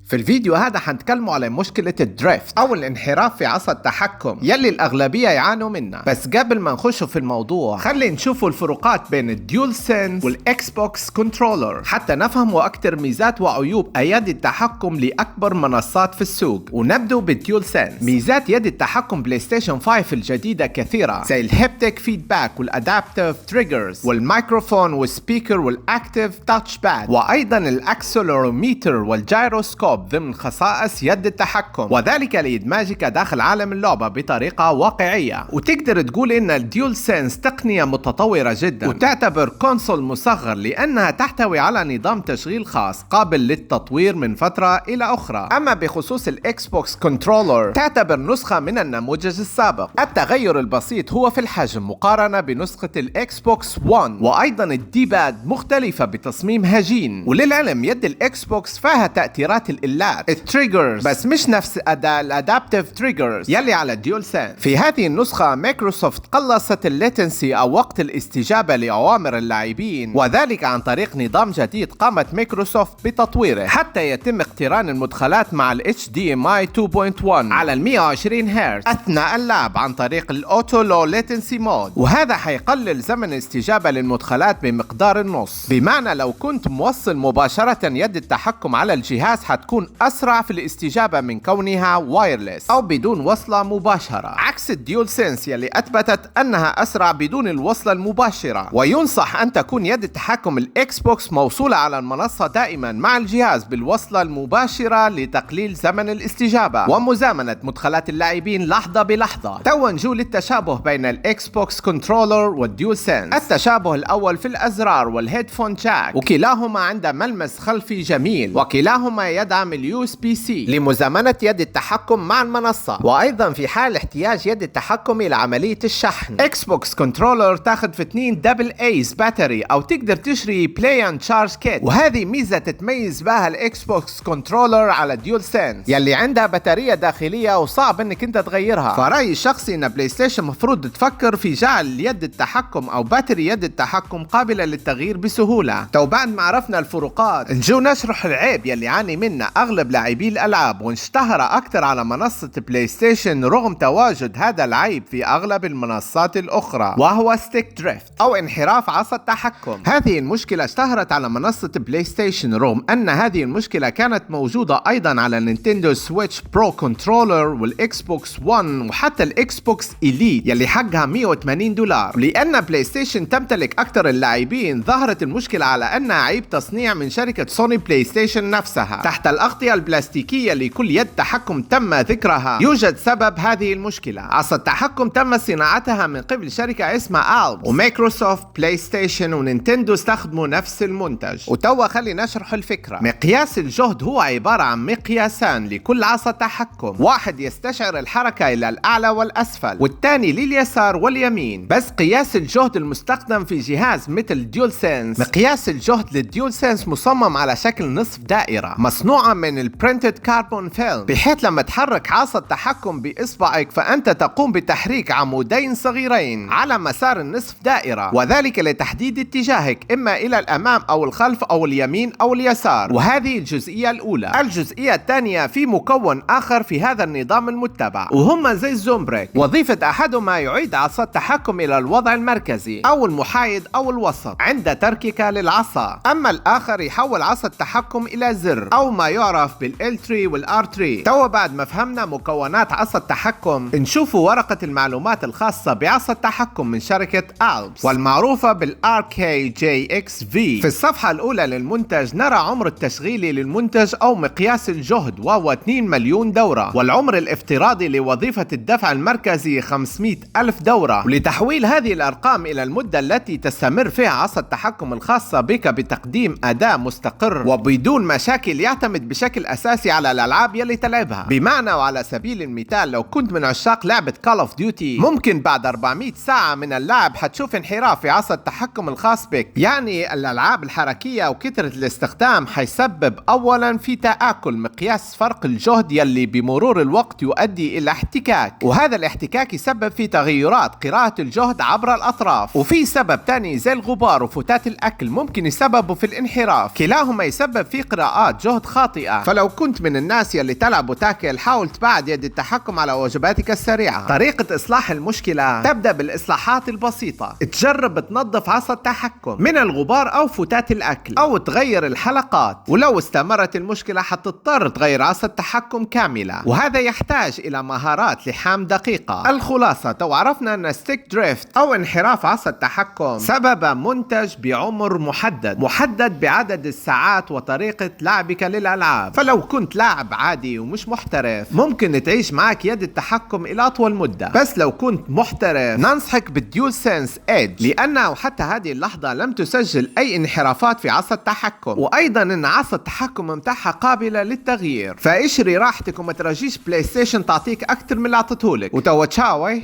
في الفيديو هذا حنتكلموا على مشكلة الدريفت أو الانحراف في عصا التحكم يلي الأغلبية يعانوا منها. بس قبل ما نخش في الموضوع خلي نشوفوا الفروقات بين الديول سينس والإكس بوكس كنترولر حتى نفهموا أكتر ميزات وعيوب أيادي التحكم لأكبر منصات في السوق. ونبدأ بالديول سينس. ميزات يد التحكم بلاي ستيشن 5 الجديدة كثيرة زي الهيبتيك فيدباك والأدابتيف تريجرز والميكروفون والسبيكر والأكتيف تاتش باد، وأيضا الأكسلروميتر والجايروسكوب ضمن خصائص يد التحكم، وذلك لإدماجك داخل عالم اللعبة بطريقة واقعية. وتقدر تقول إن الديول سينس تقنية متطورة جدا وتعتبر كونسول مصغر لأنها تحتوي على نظام تشغيل خاص قابل للتطوير من فترة إلى أخرى. أما بخصوص الإكس بوكس كنترولر تعتبر نسخة من النموذج السابق. التغير البسيط هو في الحجم مقارنة بنسخة الإكس بوكس 1، وأيضا الديباد مختلفة بتصميم هجين. وللعلم يد الإكس بوكس فيها تأثيرات التريجرز بس مش نفس أداء الأدابتيف تريجرز يلي على الديول سينس. في هذه النسخة مايكروسوفت قلصت الليتنسي أو وقت الاستجابة لأوامر اللاعبين، وذلك عن طريق نظام جديد قامت مايكروسوفت بتطويره حتى يتم اقتران المدخلات مع ال HDMI 2.1 على ال 120 هرتز أثناء اللعب عن طريق الأوتو لو ليتنسي مود، وهذا حيقلل زمن الاستجابة للمدخلات بمقدار النص. بمعنى لو كنت موصل مباشرة يد التحكم على الجهاز حتكون أسرع في الاستجابة من كونها وايرلس أو بدون وصلة مباشرة، عكس الديول سينس يلي أثبتت أنها أسرع بدون الوصلة المباشرة. وينصح أن تكون يد التحكم الإكس بوكس موصولة على المنصة دائما مع الجهاز بالوصلة المباشرة لتقليل زمن الاستجابة ومزامنة مدخلات اللاعبين لحظة بلحظة. تو نجو للتشابه بين الإكس بوكس كنترولر والديول سينس. التشابه الأول في الأزرار والهيدفون جاك، وكلاهما عنده ملمس خلفي جميل، وكلاهما يدعم اليو اس بي سي لمزامنة يد التحكم مع المنصة، وأيضا في حال احتياج يد التحكم إلى عملية الشحن. إكس بوكس كنترولر تاخذ في 2 دبل ايس باتري أو تقدر تشتري بلاي اند تشارج كيت، وهذه ميزة تتميز بها الإكس بوكس كنترولر على الديول سينس يلي عندها بطارية داخلية وصعب انك انت تغيرها. فرأيي الشخصي ان بلاي ستيشن مفروض تفكر في جعل يد التحكم او باتري يد التحكم قابلة للتغيير بسهولة. تو بعد ما عرفنا الفروقات نجو نشرح العيب يلي يعاني منه اغلب لاعبي الالعاب واشتهر اكثر على منصة بلاي ستيشن رغم تواجد هذا العيب في اغلب المنصات الاخرى، وهو ستيك دريفت او انحراف عصا التحكم. هذه المشكلة اشتهرت على منصة بلاي ستيشن رغم ان هذه المشكلة كانت موجودة ايضا على نينتندو سويتش برو كنترولر والاكس بوكس 1 وحتى الاكس بوكس إليت يلي حقها $180. لان بلاي ستيشن تمتلك اكثر اللاعبين ظهرت المشكلة على انها عيب تصنيع من شركة سوني بلاي ستيشن نفسها. تحت الأغطية البلاستيكية لكل يد تحكم تم ذكرها يوجد سبب هذه المشكلة. عصا التحكم تم صناعتها من قبل شركة اسمها ألبس، ومايكروسوفت بلاي ستيشن ونينتندو استخدموا نفس المنتج. وتوا خلي نشرح الفكرة. مقياس الجهد هو عبارة عن مقياسان لكل عصا تحكم، واحد يستشعر الحركة إلى الأعلى والأسفل والثاني لليسار واليمين. بس قياس الجهد المستخدم في جهاز مثل ديول سينس، مقياس الجهد للديول سينس مصمم على شكل نصف دائرة مصنوعة من البرنتد كاربون فيلم، بحيث لما تحرك عصا التحكم بإصبعك فأنت تقوم بتحريك عمودين صغيرين على مسار النصف دائرة، وذلك لتحديد اتجاهك إما إلى الأمام أو الخلف أو اليمين أو اليسار. وهذه الجزئية الأولى. الجزئية الثانية في مكون آخر في هذا النظام المتبع وهما زي الزوم بريك. وظيفة أحدهما يعيد عصا التحكم إلى الوضع المركزي أو المحايد أو الوسط عند تركك للعصا، أما الآخر يحول عصا التحكم إلى زر أو ما يعرف بالL3 والR3. تو بعد ما فهمنا مكونات عصا التحكم نشوفوا ورقة المعلومات الخاصة بعصا التحكم من شركة ألبس والمعروفة بالRKJXV. في الصفحة الأولى للمنتج نرى عمر التشغيلي للمنتج أو مقياس الجهد وهو 2 مليون دورة، والعمر الافتراضي لوظيفة الدفع المركزي 500,000 دورة. ولتحويل هذه الأرقام إلى المدة التي تستمر فيها عصا التحكم الخاصة بك بتقديم أداء مستقر وبدون مشاكل يعتمد بشكل أساسي على الألعاب يلي تلعبها. بمعنى وعلى سبيل المثال لو كنت من عشاق لعبة Call of Duty ممكن بعد 400 ساعة من اللعب حتشوف انحراف في عصا التحكم الخاص بك. يعني الألعاب الحركية وكثرة الاستخدام حيسبب أولا في تآكل مقياس فرق الجهد يلي بمرور الوقت يؤدي إلى احتكاك، وهذا الاحتكاك يسبب في تغيرات قراءة الجهد عبر الأطراف. وفي سبب تاني زي الغبار وفتات الأكل ممكن يسببوا في الانحراف، كلاهما يسبب في قراءات جهد خاطئة خاطئة. فلو كنت من الناس يلي تلعب وتاكل، حاول تبعد يد التحكم على وجباتك السريعة. طريقة إصلاح المشكلة تبدأ بالإصلاحات البسيطة. تجرب تنظف عصا التحكم من الغبار أو فتات الأكل، أو تغير الحلقات. ولو استمرت المشكلة حتضطر تغير عصا التحكم كاملة، وهذا يحتاج إلى مهارات لحام دقيقة. الخلاصة، تو عرفنا أن ستيك دريفت أو انحراف عصا التحكم سبب منتج بعمر محدد بعدد الساعات وطريقة لعبك للألعاب. فلو كنت لاعب عادي ومش محترف، ممكن تعيش معك يد التحكم إلى أطول مدة. بس لو كنت محترف، ننصحك بالديول سنس ايدج، لأنه حتى هذه اللحظة لم تسجل أي انحرافات في عصا التحكم، وأيضا أن عصا التحكم متاحة قابلة للتغيير. فاشري راحتك وما ترجيش بلاي ستيشن تعطيك أكثر من اللي أعطيتهولك. وتو تشاوي.